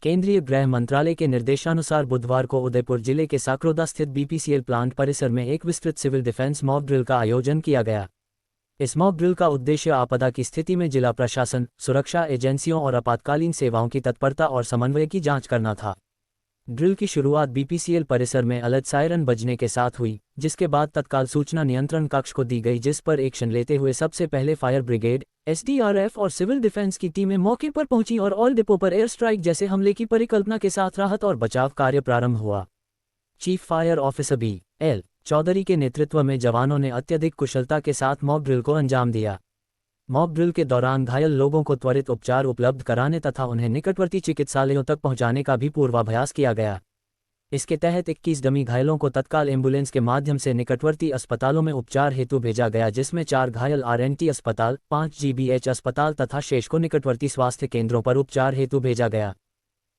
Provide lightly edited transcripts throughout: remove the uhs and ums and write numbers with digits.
केंद्रीय गृह मंत्रालय के निर्देशानुसार बुधवार को उदयपुर जिले के साकरोदा स्थित बीपीसीएल प्लांट परिसर में एक विस्तृत सिविल डिफेंस मॉक ड्रिल का आयोजन किया गया। इस मॉक ड्रिल का उद्देश्य आपदा की स्थिति में जिला प्रशासन, सुरक्षा एजेंसियों और आपातकालीन सेवाओं की तत्परता और समन्वय की जांच करना था। ड्रिल की शुरुआत बीपीसीएल परिसर में अलर्ट सायरन बजने के साथ हुई, जिसके बाद तत्काल सूचना नियंत्रण कक्ष को दी गई, जिस पर एक्शन लेते हुए सबसे पहले फायर ब्रिगेड, एसडीआरएफ और सिविल डिफेंस की टीमें मौके पर पहुंची और ऑल डिपो पर एयर स्ट्राइक जैसे हमले की परिकल्पना के साथ राहत और बचाव कार्य प्रारंभ हुआ। Chief fire officer B L. Chaudhary के नेतृत्व में जवानों ने अत्यधिक कुशलता के साथ मॉक ड्रिल को अंजाम दिया। मॉक ड्रिल के दौरान घायल लोगों को त्वरित उपचार उपलब्ध कराने तथा उन्हें निकटवर्ती चिकित्सालयों तक पहुंचाने का भी पूर्वाभ्यास किया गया। इसके तहत 21 डमी घायलों को तत्काल एम्बुलेंस के माध्यम से निकटवर्ती अस्पतालों में उपचार हेतु भेजा गया, जिसमें 4 घायल आरएनटी अस्पताल, 5 जीबीएच अस्पताल तथा शेष को निकटवर्ती स्वास्थ्य केंद्रों पर उपचार हेतु भेजा गया।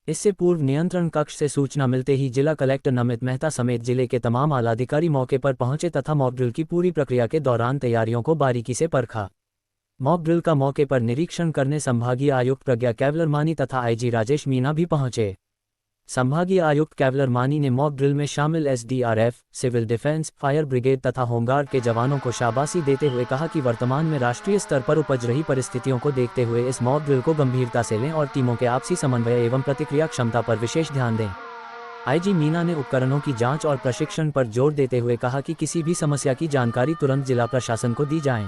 इससे पूर्व नियंत्रण कक्ष से सूचना मिलते ही जिला कलेक्टर नमित मेहता समेत जिले के तमाम आलाधिकारी मौके पर पहुंचे तथा मॉक ड्रिल की पूरी प्रक्रिया के दौरान तैयारियों को बारीकी से परखा। मॉक ड्रिल का मौके पर निरीक्षण करने संभागीय आयुक्त प्रज्ञा कैवलरमानी तथा आईजी राजेश मीना भी पहुंचे। संभागीय आयुक्त कैवलरमानी ने मॉक ड्रिल में शामिल SDRF, civil defence, fire brigade तथा होमगार्ड के जवानों को शाबाशी देते हुए कहा कि वर्तमान में राष्ट्रीय स्तर पर उपज रही परिस्थितियों को देखते हुए इस मॉक ड्रिल को गंभीरता से लें और टीमों के आपसी समन्वय एवं प्रतिक्रिया क्षमता पर विशेष ध्यान दें। आईजी मीना ने उपकरणों की जांच और प्रशिक्षण पर जोर देते हुए कहा कि किसी भी समस्या की जानकारी तुरंत जिला प्रशासन को दी जाए।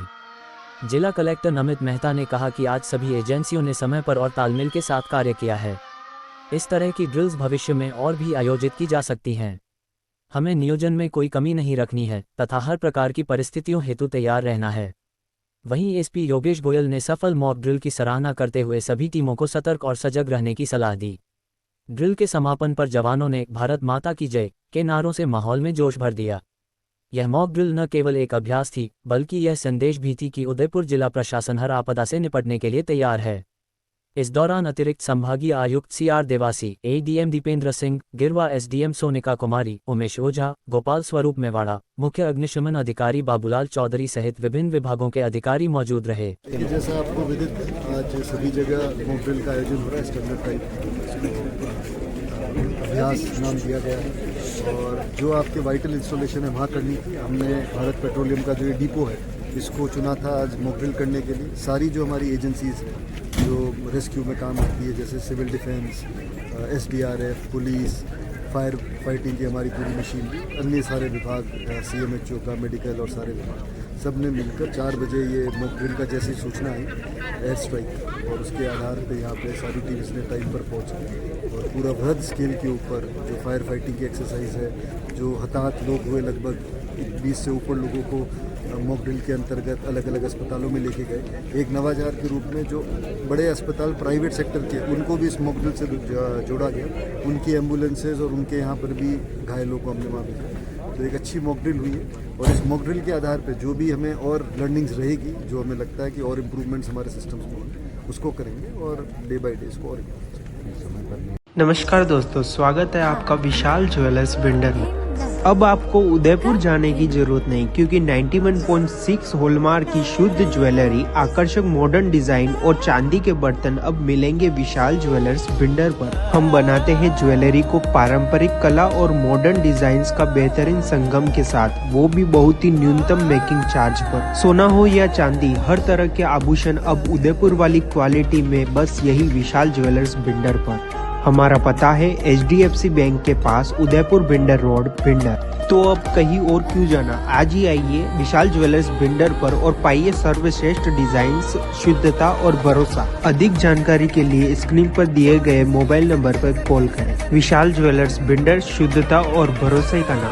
जिला कलेक्टर नमित मेहता ने कहा कि आज सभी एजेंसियों ने समय पर और तालमेल के साथ कार्य किया है। इस तरह की ड्रिल्स भविष्य में और भी आयोजित की जा सकती हैं। हमें नियोजन में कोई कमी नहीं रखनी है तथा हर प्रकार की परिस्थितियों हेतु तैयार रहना है। वहीं एसपी योगेश गोयल ने सफल मॉक ड्रिल की सराहना करते हुए सभी टीमों को सतर्क और सजग रहने की सलाह दी। ड्रिल के समापन पर जवानों ने भारत माता की जय के नारों से माहौल में जोश भर दिया। यह मॉक ड्रिल न केवल एक अभ्यास थी, बल्कि यह संदेश भी थी कि उदयपुर जिला प्रशासन हर आपदा से निपटने के लिए तैयार है। इस दौरान अतिरिक्त संभागीय आयुक्त सीआर देवासी, एडीएम दीपेंद्र सिंह, गिरवा एसडीएम सोनिका कुमारी, उमेश ओझा, गोपाल स्वरूप मेवाड़ा, मुख्य अग्निशमन अधिकारी बाबूलाल चौधरी सहित विभिन्न विभागों के अधिकारी मौजूद रहे। जैसा आपको विदित, आज सभी जगह मॉक ड्रिल का आयोजन हो रहा है। स्टैंडर्ड टाइप अभ्यास नाम दिया गया है और जो आपके वाइटल इंस्टॉलेशन है वहाँ करनी थी। हमने भारत पेट्रोलियम का जो ये डिपो है इसको चुना था आज मॉक ड्रिल करने के लिए। सारी जो हमारी एजेंसीज जो रेस्क्यू में काम आती है, जैसे civil defence, SDRF, police, fire fighting की हमारी पूरी मशीनरी, अन्य सारे विभाग, सीएमएचओ का, मेडिकल और सारे विभाग, सब ने मिलकर 4 बजे ये मॉक ड्रिल का जैसी सूचना आई एयर स्ट्राइक, और उसके आधार पे यहाँ पे सारी टीम्स ने टाइम पर पहुँच के और पूरा वृहद स्केल के ऊपर जो फायर फाइटिंग की एक्सरसाइज है, जो हताहत लोग हुए लगभग 20 से ऊपर लोगों को मॉक ड्रिल के अंतर्गत अलग अलग अस्पतालों में लेके गए। एक नवाचार के रूप में जो बड़े अस्पताल प्राइवेट सेक्टर के, उनको भी इस मॉक ड्रिल से जोड़ा गया। उनकी एम्बुलेंसेज और उनके यहाँ पर भी घायलों को हमने वहाँ भेजा। तो एक अच्छी मॉक ड्रिल हुई है और इस मॉक ड्रिल के आधार पर जो भी हमें और लर्निंग्स रहेगी, जो हमें लगता है कि और इम्प्रूवमेंट्स हमारे सिस्टम्स में, उसको करेंगे और डे बाई डे इसको और समय पर। नमस्कार दोस्तों, स्वागत है आपका विशाल ज्वेलर्स बिल्डर में। अब आपको उदयपुर जाने की जरूरत नहीं, क्योंकि 91.6 हॉलमार्क की शुद्ध ज्वेलरी, आकर्षक मॉडर्न डिजाइन और चांदी के बर्तन अब मिलेंगे विशाल ज्वेलर्स बिल्डर पर। हम बनाते हैं ज्वेलरी को पारंपरिक कला और मॉडर्न डिजाइन का बेहतरीन संगम के साथ, वो भी बहुत ही न्यूनतम मेकिंग चार्ज पर। सोना हो या चांदी, हर तरह के आभूषण अब उदयपुर वाली क्वालिटी में, बस यही विशाल ज्वेलर्स बिल्डर पर। हमारा पता है HDFC बैंक के पास, उदयपुर बिंडर रोड, बिंडर। तो अब कहीं और क्यों जाना, आज ही आइए विशाल ज्वेलर्स बिंडर पर और पाइए सर्वश्रेष्ठ डिजाइन, शुद्धता और भरोसा। अधिक जानकारी के लिए स्क्रीन पर दिए गए मोबाइल नंबर पर कॉल करें। विशाल ज्वेलर्स बिंडर, शुद्धता और भरोसे का नाम।